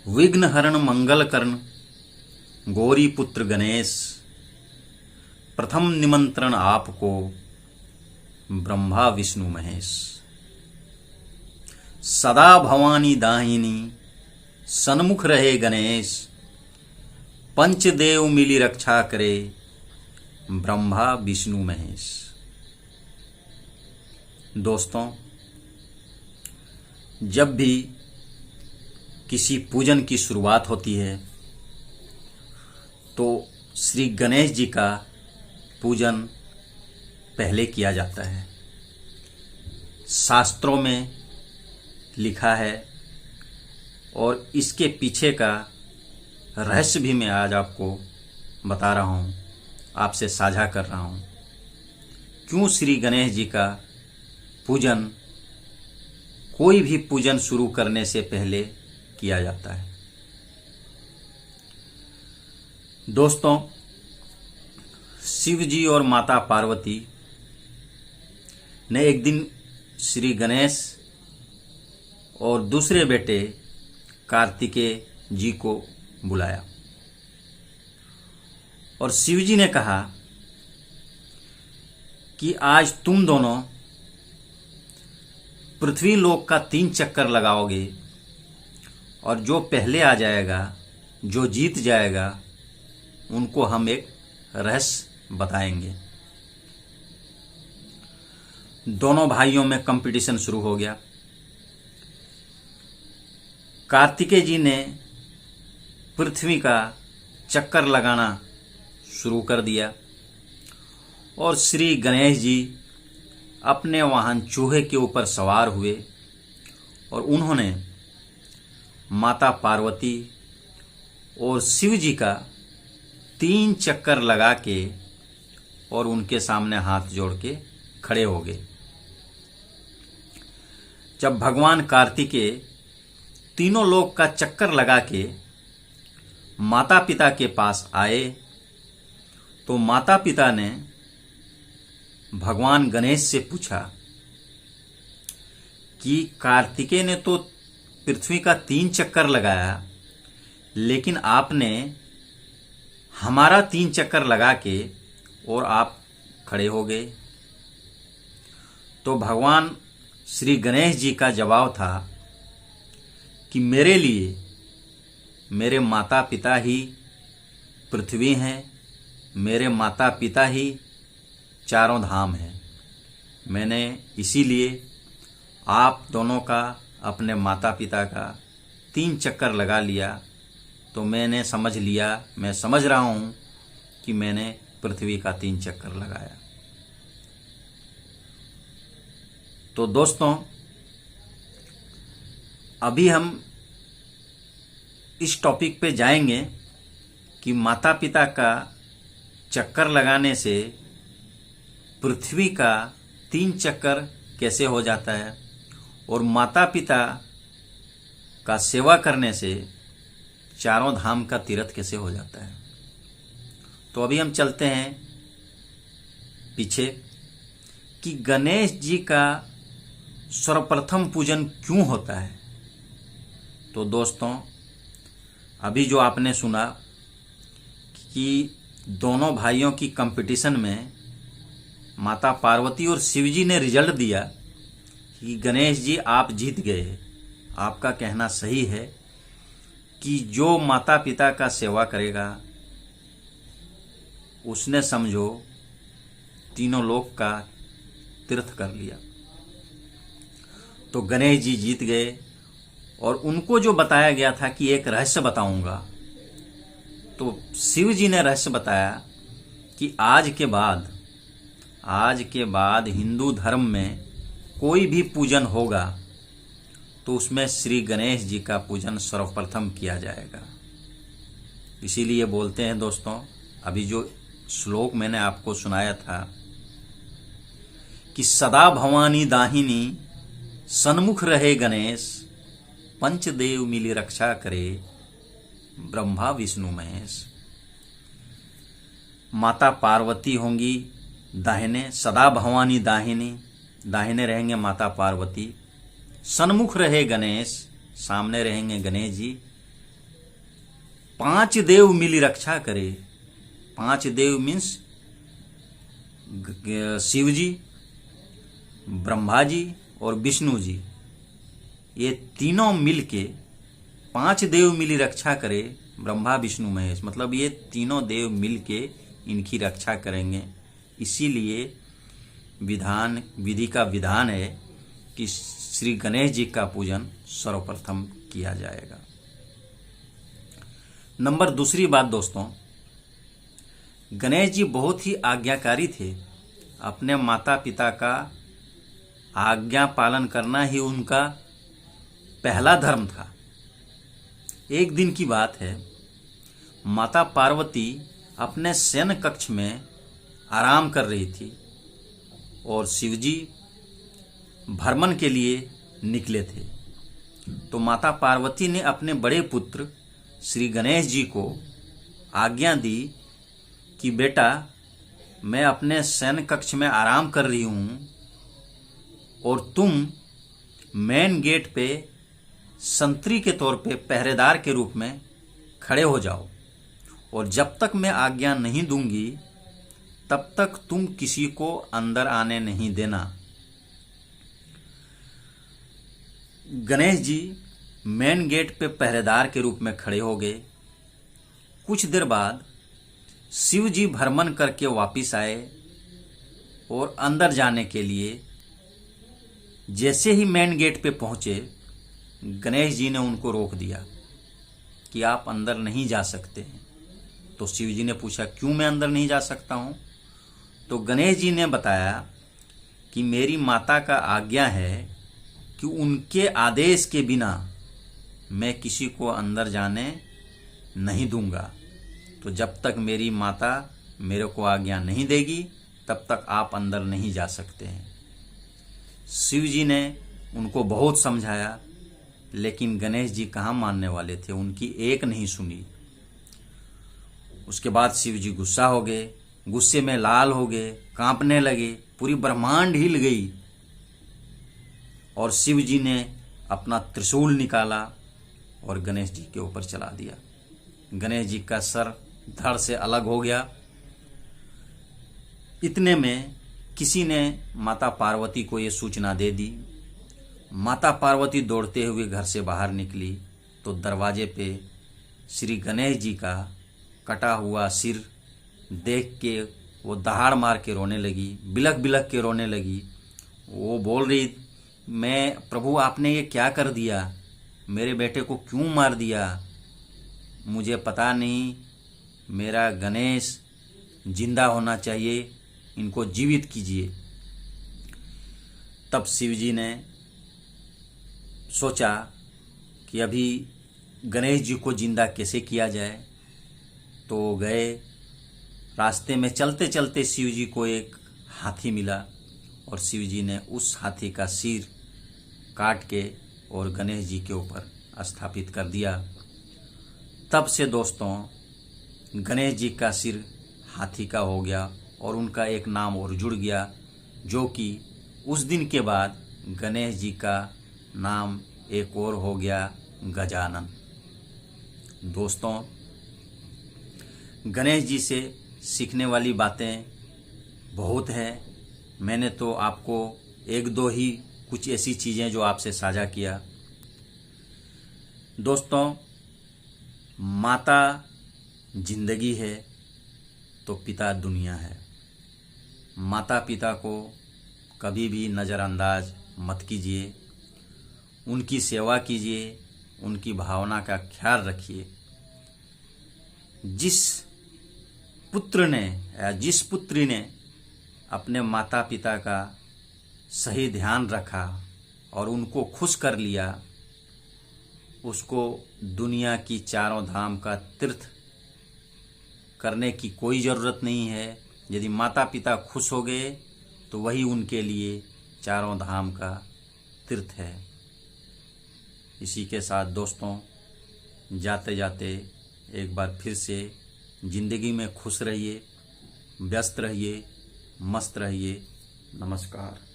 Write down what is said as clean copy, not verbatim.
विघ्न हरण मंगल करण गौरी पुत्र गणेश, प्रथम निमंत्रण आपको ब्रह्मा विष्णु महेश। सदा भवानी दाहिनी सन्मुख रहे गणेश, पंचदेव मिली रक्षा करे ब्रह्मा विष्णु महेश। दोस्तों, जब भी किसी पूजन की शुरुआत होती है तो श्री गणेश जी का पूजन पहले किया जाता है। शास्त्रों में लिखा है और इसके पीछे का रहस्य भी मैं आज आपको बता रहा हूँ, आपसे साझा कर रहा हूँ। क्यों श्री गणेश जी का पूजन कोई भी पूजन शुरू करने से पहले किया जाता है। दोस्तों, शिव जी और माता पार्वती ने एक दिन श्री गणेश और दूसरे बेटे कार्तिकेय जी को बुलाया और शिव जी ने कहा कि आज तुम दोनों पृथ्वी लोक का 3 चक्कर लगाओगे और जो पहले आ जाएगा, जो जीत जाएगा, उनको हम एक रहस्य बताएंगे। दोनों भाइयों में कंपटीशन शुरू हो गया। कार्तिकेय जी ने पृथ्वी का चक्कर लगाना शुरू कर दिया और श्री गणेश जी अपने वाहन चूहे के ऊपर सवार हुए और उन्होंने माता पार्वती और शिव जी का 3 चक्कर लगा के और उनके सामने हाथ जोड़ के खड़े हो गए। जब भगवान कार्तिकेय तीनों लोक का चक्कर लगा के माता पिता के पास आए तो माता पिता ने भगवान गणेश से पूछा कि कार्तिकेय ने तो पृथ्वी का 3 चक्कर लगाया, लेकिन आपने हमारा 3 चक्कर लगा के और आप खड़े हो गए। तो भगवान श्री गणेश जी का जवाब था कि मेरे लिए मेरे माता पिता ही पृथ्वी हैं, मेरे माता पिता ही चारों धाम हैं। मैंने इसीलिए आप दोनों का, अपने माता पिता का 3 चक्कर लगा लिया, तो मैंने समझ लिया, मैं समझ रहा हूँ कि मैंने पृथ्वी का 3 चक्कर लगाया। तो दोस्तों, अभी हम इस टॉपिक पे जाएंगे कि माता पिता का चक्कर लगाने से पृथ्वी का 3 चक्कर कैसे हो जाता है और माता पिता का सेवा करने से चारों धाम का तीर्थ कैसे हो जाता है। तो अभी हम चलते हैं पीछे कि गणेश जी का सर्वप्रथम पूजन क्यों होता है। तो दोस्तों, अभी जो आपने सुना कि दोनों भाइयों की कंपटीशन में माता पार्वती और शिव जी ने रिजल्ट दिया कि गणेश जी आप जीत गए। आपका कहना सही है कि जो माता पिता का सेवा करेगा उसने समझो तीनों लोक का तीर्थ कर लिया। तो गणेश जी जीत गए और उनको जो बताया गया था कि एक रहस्य बताऊंगा, तो शिव जी ने रहस्य बताया कि आज के बाद हिंदू धर्म में कोई भी पूजन होगा तो उसमें श्री गणेश जी का पूजन सर्वप्रथम किया जाएगा। इसीलिए बोलते हैं दोस्तों, अभी जो श्लोक मैंने आपको सुनाया था कि सदा भवानी दाहिनी सन्मुख रहे गणेश, पंचदेव मिली रक्षा करे ब्रह्मा विष्णु महेश। माता पार्वती होंगी दाहिने, सदा भवानी दाहिने रहेंगे माता पार्वती, सन्मुख रहे गणेश, सामने रहेंगे गणेश जी, 5 देव मिली रक्षा करे। 5 देव मीन्स शिव जी, ब्रह्मा जी और विष्णु जी, ये तीनों मिलके 5 देव मिली रक्षा करे। ब्रह्मा विष्णु महेश, मतलब ये तीनों देव मिलके इनकी रक्षा करेंगे। इसीलिए विधि का विधान है कि श्री गणेश जी का पूजन सर्वप्रथम किया जाएगा। नंबर दूसरी बात दोस्तों, गणेश जी बहुत ही आज्ञाकारी थे। अपने माता पिता का आज्ञा पालन करना ही उनका पहला धर्म था। एक दिन की बात है, माता पार्वती अपने शयन कक्ष में आराम कर रही थी और शिवजी भ्रमण के लिए निकले थे। तो माता पार्वती ने अपने बड़े पुत्र श्री गणेश जी को आज्ञा दी कि बेटा, मैं अपने शयन कक्ष में आराम कर रही हूँ और तुम मेन गेट पे संतरी के तौर पे पहरेदार के रूप में खड़े हो जाओ और जब तक मैं आज्ञा नहीं दूंगी तब तक तुम किसी को अंदर आने नहीं देना। गणेश जी मेन गेट पे पहरेदार के रूप में खड़े हो गए। कुछ देर बाद शिव जी भ्रमण करके वापिस आए और अंदर जाने के लिए जैसे ही मेन गेट पे पहुंचे, गणेश जी ने उनको रोक दिया कि आप अंदर नहीं जा सकते हैं। तो शिव जी ने पूछा, क्यों मैं अंदर नहीं जा सकता हूं? तो गणेश जी ने बताया कि मेरी माता का आज्ञा है कि उनके आदेश के बिना मैं किसी को अंदर जाने नहीं दूंगा। तो जब तक मेरी माता मेरे को आज्ञा नहीं देगी तब तक आप अंदर नहीं जा सकते हैं। शिव जी ने उनको बहुत समझाया, लेकिन गणेश जी कहाँ मानने वाले थे, उनकी एक नहीं सुनी। उसके बाद शिव जी गुस्सा हो गए, गुस्से में लाल हो गए, कांपने लगे, पूरी ब्रह्मांड हिल गई और शिव जी ने अपना त्रिशूल निकाला और गणेश जी के ऊपर चला दिया। गणेश जी का सर धड़ से अलग हो गया। इतने में किसी ने माता पार्वती को ये सूचना दे दी। माता पार्वती दौड़ते हुए घर से बाहर निकली तो दरवाजे पे श्री गणेश जी का कटा हुआ सिर देख के वो दहाड़ मार के रोने लगी, बिलख बिलख के रोने लगी। वो बोल रही, मैं प्रभु आपने ये क्या कर दिया, मेरे बेटे को क्यों मार दिया, मुझे पता नहीं, मेरा गणेश जिंदा होना चाहिए, इनको जीवित कीजिए। तब शिव जी ने सोचा कि अभी गणेश जी को जिंदा कैसे किया जाए। तो गए, रास्ते में चलते चलते शिव जी को एक हाथी मिला और शिव जी ने उस हाथी का सिर काट के और गणेश जी के ऊपर स्थापित कर दिया। तब से दोस्तों गणेश जी का सिर हाथी का हो गया और उनका एक नाम और जुड़ गया, जो कि उस दिन के बाद गणेश जी का नाम एक और हो गया गजानन। दोस्तों, गणेश जी से सीखने वाली बातें बहुत हैं। मैंने तो आपको एक दो ही कुछ ऐसी चीज़ें जो आपसे साझा किया। दोस्तों, माता जिंदगी है तो पिता दुनिया है। माता पिता को कभी भी नज़रअंदाज मत कीजिए, उनकी सेवा कीजिए, उनकी भावना का ख्याल रखिए। जिस पुत्र ने या जिस पुत्री ने अपने माता पिता का सही ध्यान रखा और उनको खुश कर लिया, उसको दुनिया की चारों धाम का तीर्थ करने की कोई ज़रूरत नहीं है। यदि माता पिता खुश हो गए तो वही उनके लिए चारों धाम का तीर्थ है। इसी के साथ दोस्तों, जाते जाते एक बार फिर से ज़िंदगी में खुश रहिए, व्यस्त रहिए, मस्त रहिए। नमस्कार।